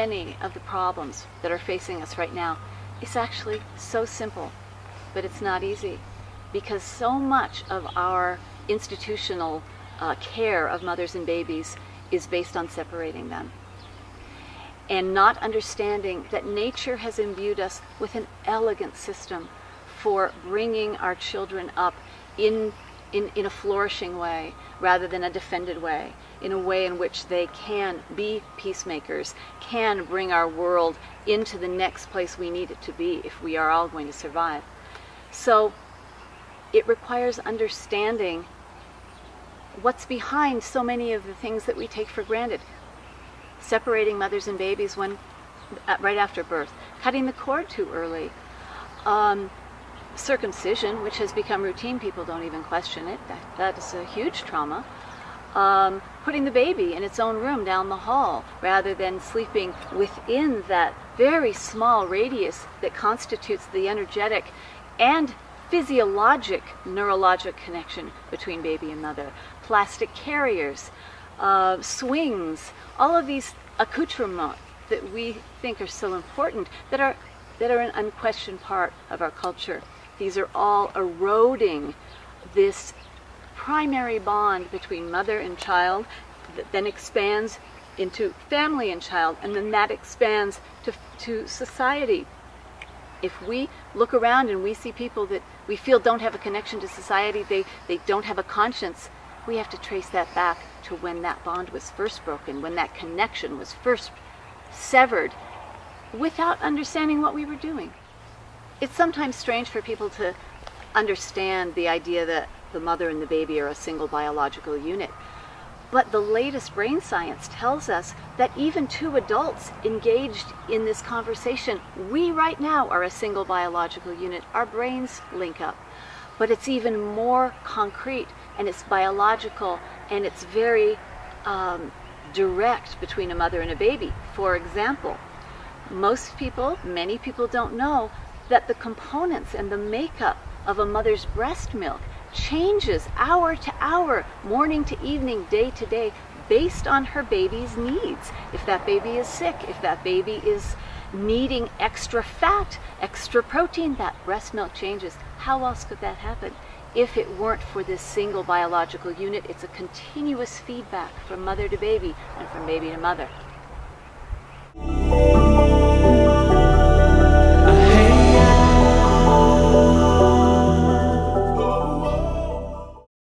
many of the problems that are facing us right now is actually so simple, but it's not easy, because so much of our institutional care of mothers and babies is based on separating them and not understanding that nature has imbued us with an elegant system for bringing our children up in a flourishing way rather than a defended way, in a way in which they can be peacemakers, can bring our world into the next place we need it to be if we are all going to survive. So it requires understanding what's behind so many of the things that we take for granted. Separating mothers and babies right after birth, cutting the cord too early, circumcision, which has become routine, people don't even question it. That is a huge trauma. Putting the baby in its own room down the hall rather than sleeping within that very small radius that constitutes the energetic and physiologic neurologic connection between baby and mother. Plastic carriers, swings, all of these accoutrements that we think are so important that are an unquestioned part of our culture. These are all eroding this primary bond between mother and child that then expands into family and child, and then that expands to society. If we look around and we see people that we feel don't have a connection to society, they don't have a conscience, we have to trace that back to when that bond was first broken, when that connection was first severed, without understanding what we were doing. It's sometimes strange for people to understand the idea that the mother and the baby are a single biological unit. But the latest brain science tells us that even two adults engaged in this conversation, we right now are a single biological unit. Our brains link up. But it's even more concrete, and it's biological, and it's very direct between a mother and a baby. For example, many people don't know that the components and the makeup of a mother's breast milk changes hour to hour, morning to evening, day to day, based on her baby's needs. If that baby is sick, if that baby is needing extra fat, extra protein, that breast milk changes. How else could that happen? If it weren't for this single biological unit, it's a continuous feedback from mother to baby and from baby to mother.